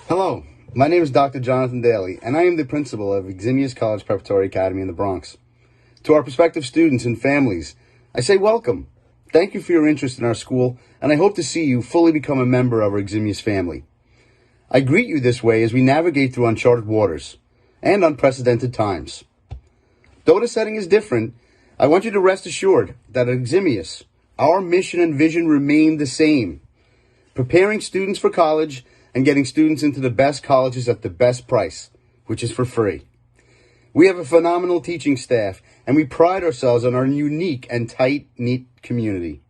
Hello, my name is Dr. Jonathan Daly, and I am the principal of Eximius College Preparatory Academy in the Bronx. To our prospective students and families, I say welcome. Thank you for your interest in our school, and I hope to see you fully become a member of our Eximius family. I greet you this way as we navigate through uncharted waters and unprecedented times. Though the setting is different, I want you to rest assured that at Eximius, our mission and vision remain the same: preparing students for college and getting students into the best colleges at the best price, which is for free. We have a phenomenal teaching staff, and we pride ourselves on our unique and tight-knit community.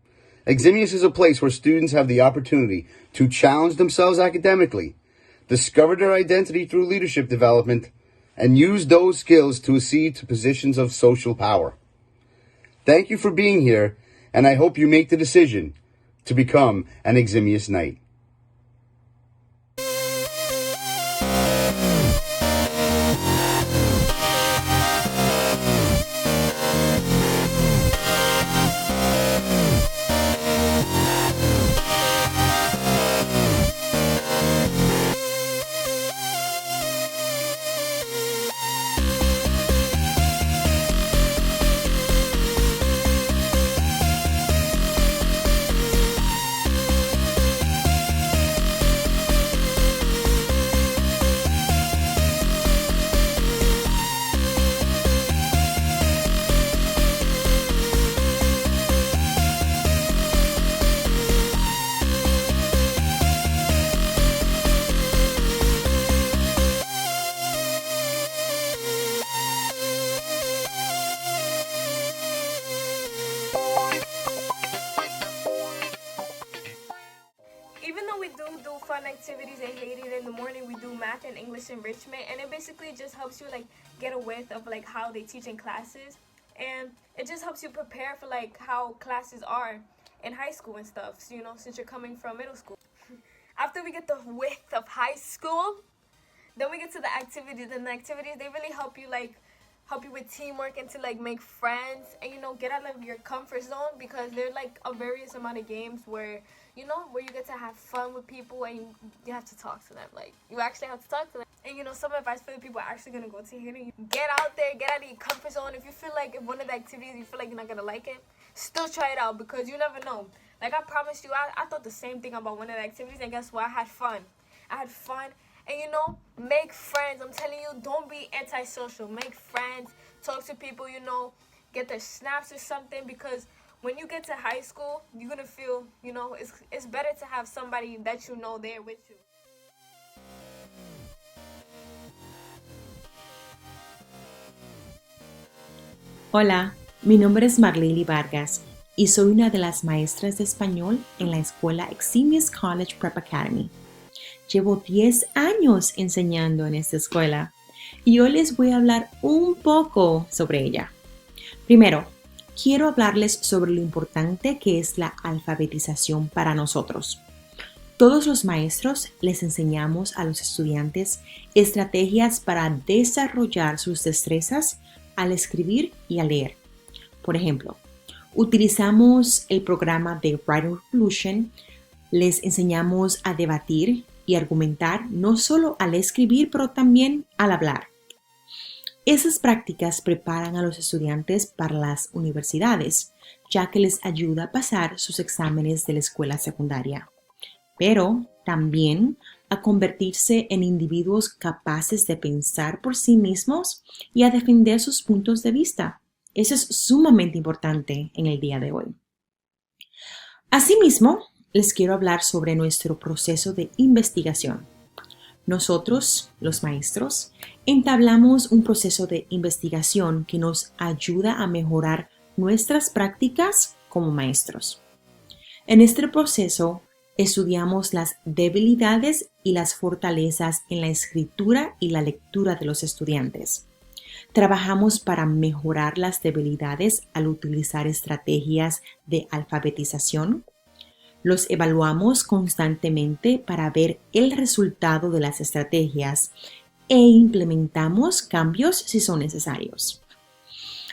Eximius is a place where students have the opportunity to challenge themselves academically, discover their identity through leadership development, and use those skills to accede to positions of social power. Thank you for being here, and I hope you make the decision to become an Eximius Knight. Even though we do fun activities at Haiti in the morning, we do math and English enrichment, and it basically just helps you get a width of how they teach in classes, and it just helps you prepare for how classes are in high school and stuff. So, since you're coming from middle school. After we get the width of high school, then we get to the activities, and the activities, they really help you with teamwork and to make friends and get out of your comfort zone, because they're a various amount of games where where you get to have fun with people, and you have to talk to them. You actually have to talk to them. And some advice for the people actually gonna go to here: get out there, get out of your comfort zone. If you feel if one of the activities you feel you're not gonna like it, still try it out, because you never know. I promise you, I thought the same thing about one of the activities, and guess what? I had fun. And make friends. I'm telling you, don't be antisocial. Make friends, talk to people, get their snaps or something, because when you get to high school, you're gonna feel, it's better to have somebody that there with you. Hola, mi nombre es Marlely Vargas y soy una de las maestras de español en la escuela Eximius College Prep Academy. Llevo 10 años enseñando en esta escuela y hoy les voy a hablar un poco sobre ella. Primero, quiero hablarles sobre lo importante que es la alfabetización para nosotros. Todos los maestros les enseñamos a los estudiantes estrategias para desarrollar sus destrezas al escribir y a leer. Por ejemplo, utilizamos el programa de Writing Revolution, les enseñamos a debatir y argumentar no solo al escribir, pero también al hablar. Esas prácticas preparan a los estudiantes para las universidades, ya que les ayuda a pasar sus exámenes de la escuela secundaria, pero también a convertirse en individuos capaces de pensar por sí mismos y a defender sus puntos de vista. Eso es sumamente importante en el día de hoy. Asimismo, les quiero hablar sobre nuestro proceso de investigación. Nosotros, los maestros, entablamos un proceso de investigación que nos ayuda a mejorar nuestras prácticas como maestros. En este proceso, estudiamos las debilidades y las fortalezas en la escritura y la lectura de los estudiantes. Trabajamos para mejorar las debilidades al utilizar estrategias de alfabetización. Los evaluamos constantemente para ver el resultado de las estrategias e implementamos cambios si son necesarios.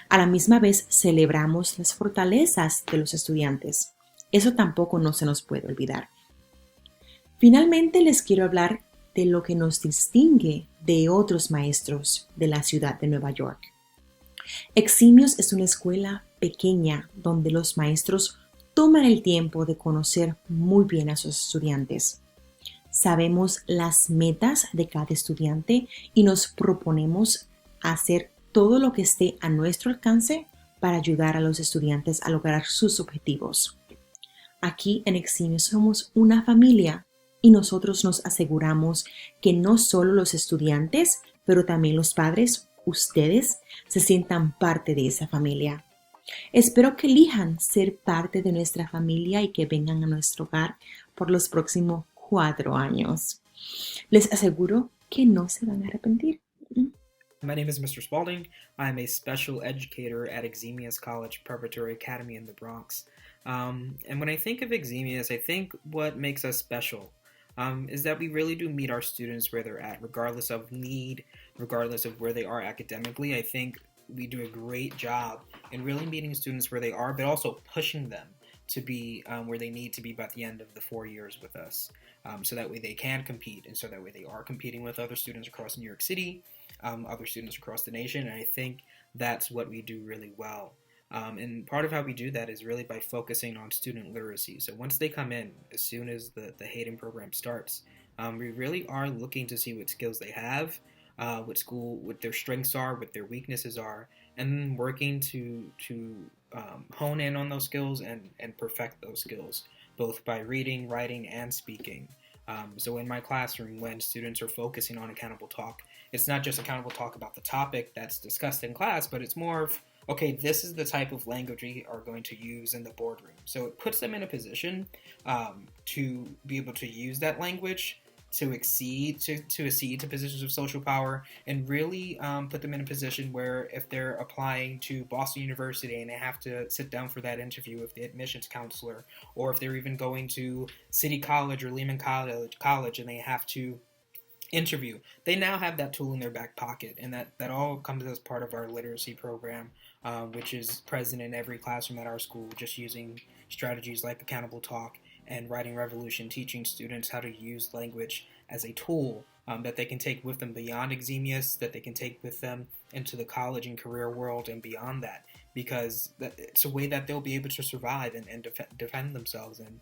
A la misma vez, celebramos las fortalezas de los estudiantes. Eso tampoco no se nos puede olvidar. Finalmente, les quiero hablar de lo que nos distingue de otros maestros de la ciudad de Nueva York. Eximius es una escuela pequeña donde los maestros toman el tiempo de conocer muy bien a sus estudiantes. Sabemos las metas de cada estudiante y nos proponemos hacer todo lo que esté a nuestro alcance para ayudar a los estudiantes a lograr sus objetivos. Aquí en Eximius somos una familia y nosotros nos aseguramos que no solo los estudiantes, pero también los padres, ustedes, se sientan parte de esa familia. Espero que elijan ser parte de nuestra familia y que vengan a nuestro hogar por los próximos 4 años. Les aseguro que no se van a arrepentir. My name is Mr. Spalding. I'm a special educator at Eximius College Preparatory Academy in the Bronx. And when I think of Eximius, I think what makes us special is that we really do meet our students where they're at, regardless of need, regardless of where they are academically. I think we do a great job in really meeting students where they are, but also pushing them to be where they need to be by the end of the 4 years with us. So that way they can compete, and so that way they are competing with other students across New York City, other students across the nation, and I think that's what we do really well. And part of how we do that is really by focusing on student literacy. So once they come in, as soon as the Hayden program starts, we really are looking to see what skills they have, what their strengths are, what their weaknesses are, and then working to hone in on those skills and perfect those skills, both by reading, writing, and speaking. So in my classroom, when students are focusing on accountable talk, it's not just accountable talk about the topic that's discussed in class, but it's more of, okay, this is the type of language we are going to use in the boardroom. So it puts them in a position to be able to use that language to accede to positions of social power, and really put them in a position where if they're applying to Boston University and they have to sit down for that interview with the admissions counselor, or if they're even going to City College or Lehman College and they have to interview, they now have that tool in their back pocket, and that all comes as part of our literacy program, which is present in every classroom at our school, just using strategies like accountable talk and Writing Revolution, teaching students how to use language as a tool that they can take with them beyond Eximius, that they can take with them into the college and career world and beyond that, because it's a way that they'll be able to survive and defend themselves, and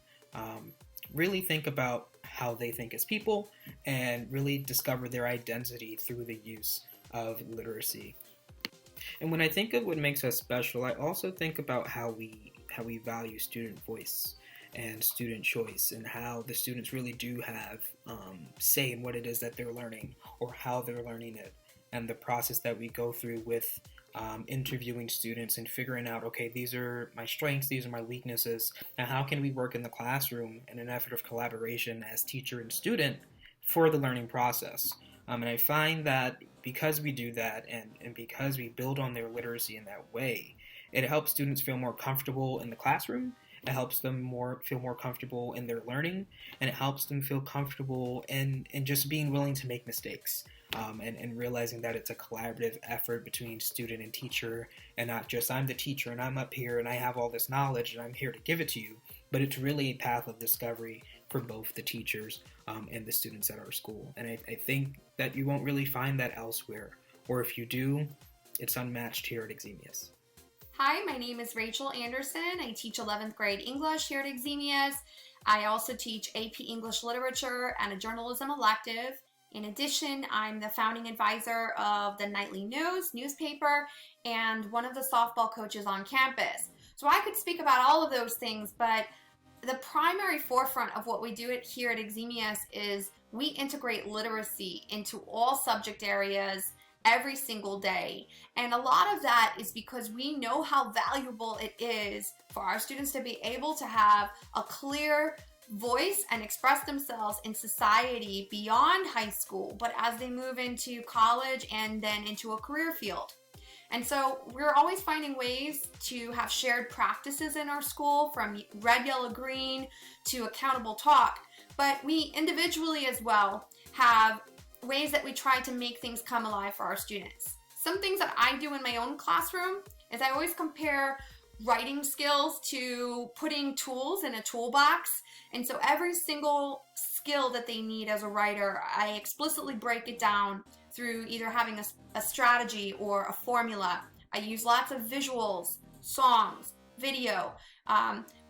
really think about how they think as people and really discover their identity through the use of literacy. And when I think of what makes us special, I also think about how we value student voice and student choice, and how the students really do have say in what it is that they're learning or how they're learning it, and the process that we go through with interviewing students and figuring out, okay, these are my strengths, these are my weaknesses, and how can we work in the classroom in an effort of collaboration as teacher and student for the learning process. And I find that because we do that, and because we build on their literacy in that way, it helps students feel more comfortable in the classroom. It helps them feel more comfortable in their learning, and it helps them feel comfortable in just being willing to make mistakes, and realizing that it's a collaborative effort between student and teacher, and not just I'm the teacher and I'm up here and I have all this knowledge and I'm here to give it to you, but it's really a path of discovery for both the teachers and the students at our school. And I think that you won't really find that elsewhere, or if you do, it's unmatched here at Eximius. Hi, my name is Rachel Anderson. I teach 11th grade English here at Eximius. I also teach AP English Literature and a journalism elective. In addition, I'm the founding advisor of the Nightly News newspaper and one of the softball coaches on campus. So I could speak about all of those things, but the primary forefront of what we do here at Eximius is we integrate literacy into all subject areas every single day. And a lot of that is because we know how valuable it is for our students to be able to have a clear voice and express themselves in society beyond high school, but as they move into college and then into a career field. And so we're always finding ways to have shared practices in our school, from red, yellow, green to accountable talk, but we individually as well have ways that we try to make things come alive for our students. Some things that I do in my own classroom is I always compare writing skills to putting tools in a toolbox. And so every single skill that they need as a writer, I explicitly break it down through either having a strategy or a formula. I use lots of visuals, songs, video.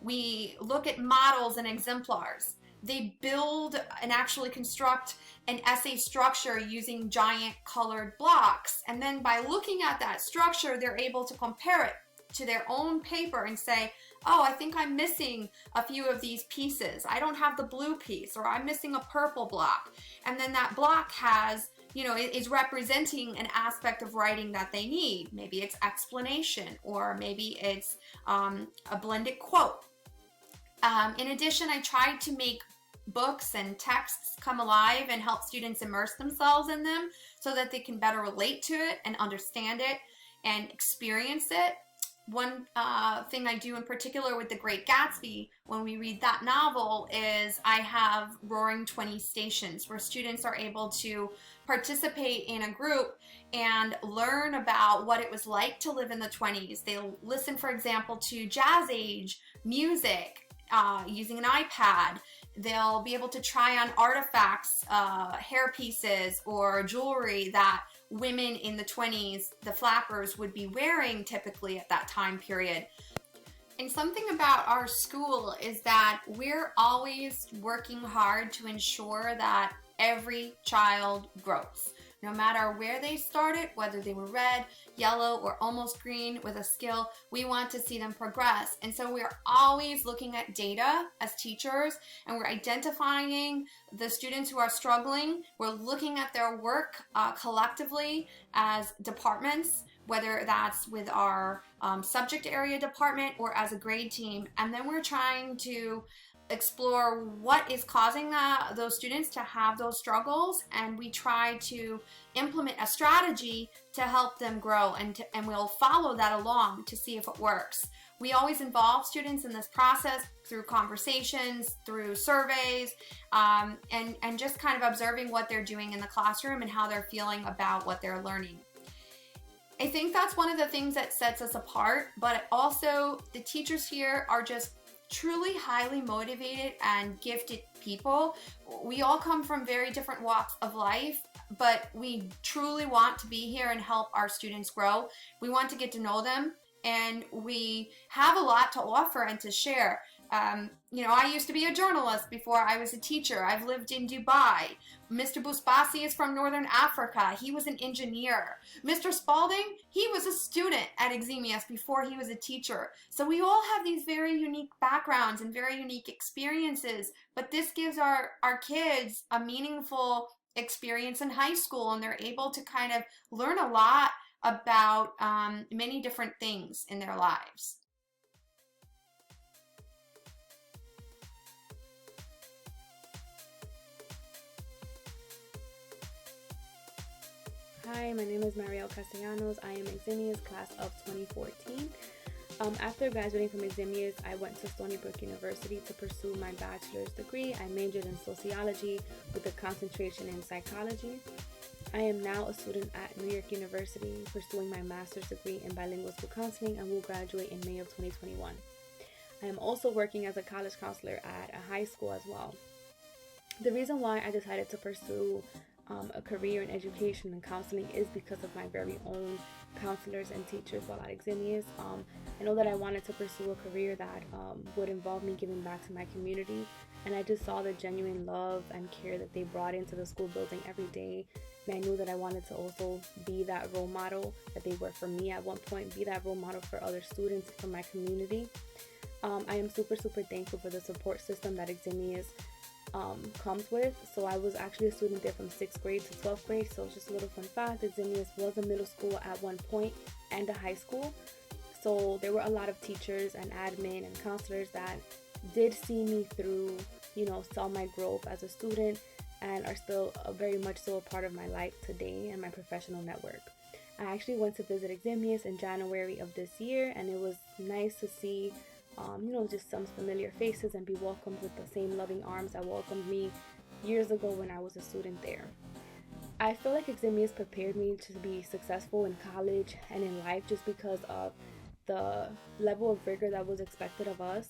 We look at models and exemplars. They build and actually construct an essay structure using giant colored blocks. And then by looking at that structure, they're able to compare it to their own paper and say, oh, I think I'm missing a few of these pieces. I don't have the blue piece, or I'm missing a purple block. And then that block has, is representing an aspect of writing that they need. Maybe it's explanation, or maybe it's a blended quote. In addition, I tried to make books and texts come alive and help students immerse themselves in them so that they can better relate to it and understand it and experience it. One thing I do in particular with The Great Gatsby, when we read that novel, is I have Roaring 20 stations where students are able to participate in a group and learn about what it was like to live in the 20s. They'll listen, for example, to jazz age music using an iPad. They'll be able to try on artifacts, hair pieces, or jewelry that women in the 20s, the flappers, would be wearing typically at that time period. And something about our school is that we're always working hard to ensure that every child grows. No matter where they started, whether they were red, yellow, or almost green with a skill, we want to see them progress. And so we're always looking at data as teachers, and we're identifying the students who are struggling. We're looking at their work collectively as departments, whether that's with our subject area department or as a grade team. And then we're trying to explore what is causing those students to have those struggles, and we try to implement a strategy to help them grow, and we'll follow that along to see if it works. We always involve students in this process through conversations, through surveys, and just kind of observing what they're doing in the classroom and how they're feeling about what they're learning. I think that's one of the things that sets us apart, but also the teachers here are just truly highly motivated and gifted people. We all come from very different walks of life, but we truly want to be here and help our students grow. We want to get to know them, and we have a lot to offer and to share. I used to be a journalist before I was a teacher. I've lived in Dubai. Mr. Busbasi is from Northern Africa. He was an engineer. Mr. Spalding, he was a student at Eximius before he was a teacher. So we all have these very unique backgrounds and very unique experiences, but this gives our kids a meaningful experience in high school, and they're able to kind of learn a lot about many different things in their lives. Hi, my name is Mariel Castellanos. I am Eximius class of 2014. After graduating from Eximius, I went to Stony Brook University to pursue my bachelor's degree. I majored in sociology with a concentration in psychology. I am now a student at New York University pursuing my master's degree in bilingual school counseling and will graduate in May of 2021. I am also working as a college counselor at a high school as well. The reason why I decided to pursue a career in education and counseling is because of my very own counselors and teachers while at Eximius. I know that I wanted to pursue a career that would involve me giving back to my community, and I just saw the genuine love and care that they brought into the school building every day. And I knew that I wanted to also be that role model that they were for me at one point, be that role model for other students from my community. I am super thankful for the support system that Eximius comes with. So I was actually a student there from 6th grade to 12th grade. So just a little fun fact, Eximius was a middle school at one point and a high school. So there were a lot of teachers and admin and counselors that did see me through, saw my growth as a student and are still very much so a part of my life today and my professional network. I actually went to visit Eximius in January of this year, and it was nice to see just some familiar faces and be welcomed with the same loving arms that welcomed me years ago when I was a student there. I feel like Eximius prepared me to be successful in college and in life just because of the level of rigor that was expected of us.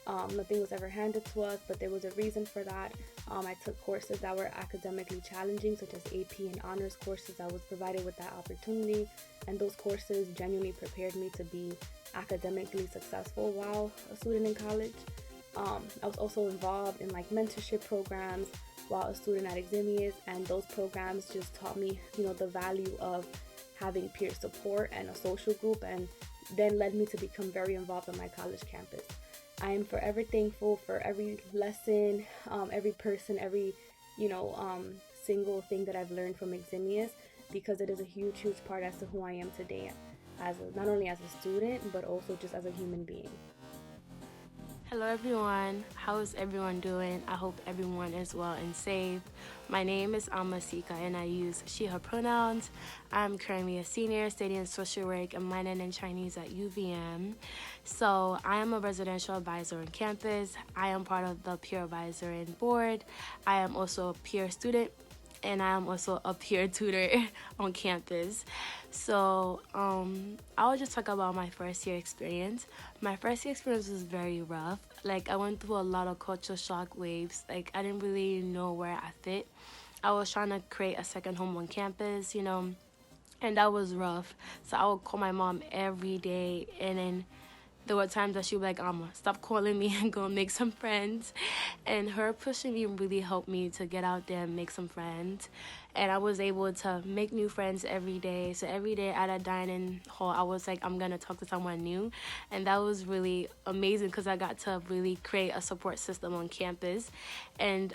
Nothing was ever handed to us, but there was a reason for that. I took courses that were academically challenging, such as AP and honors courses. I was provided with that opportunity, and those courses genuinely prepared me to be academically successful while a student in college. I was also involved in like mentorship programs while a student at Eximius, and those programs just taught me, the value of having peer support and a social group, and then led me to become very involved on my college campus. I am forever thankful for every lesson, every person, every, single thing that I've learned from Eximius, because it is a huge, huge part as to who I am today, not only as a student, but also just as a human being. Hello everyone, how is everyone doing? I hope everyone is well and safe. My name is Amasika and I use she, her pronouns. I'm currently a senior studying social work and minoring in Chinese at UVM. So I am a residential advisor on campus. I am part of the peer advisory board. I am also a peer student and I am also a peer tutor on campus. So I'll just talk about my first year experience. My first year experience was very rough. Like, I went through a lot of culture shock waves. Like, I didn't really know where I fit. I was trying to create a second home on campus, and that was rough. So I would call my mom every day, and then there were times that she would be like, stop calling me and go make some friends. And her pushing me really helped me to get out there and make some friends. And I was able to make new friends every day. So every day at a dining hall, I was like, I'm going to talk to someone new. And that was really amazing because I got to really create a support system on campus. And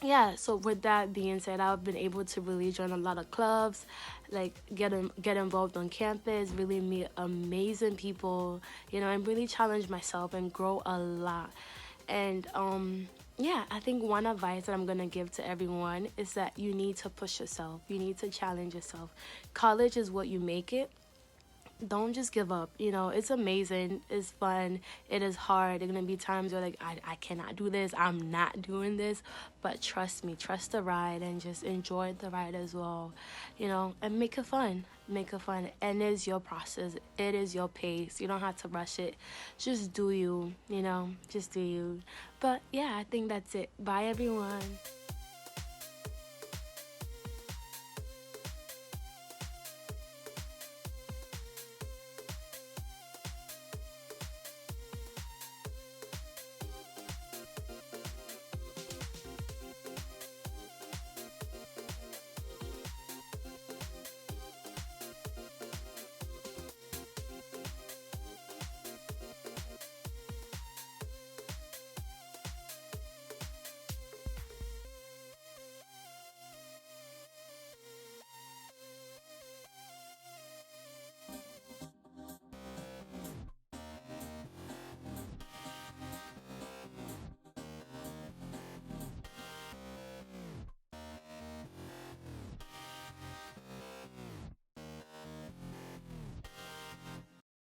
yeah, so with that being said, I've been able to really join a lot of clubs, like get involved on campus, really meet amazing people, and really challenge myself and grow a lot. And yeah, I think one advice that I'm gonna give to everyone is that you need to push yourself. You need to challenge yourself. College is what you make it. Don't just give up. It's amazing, it's fun, it is hard. There are gonna be times where like I cannot do this, I'm not doing this, but trust me, trust the ride and just enjoy the ride as well, and make it fun. And it's your process, it is your pace. You don't have to rush it. Just do you, just do you. But yeah, I think that's it. Bye everyone.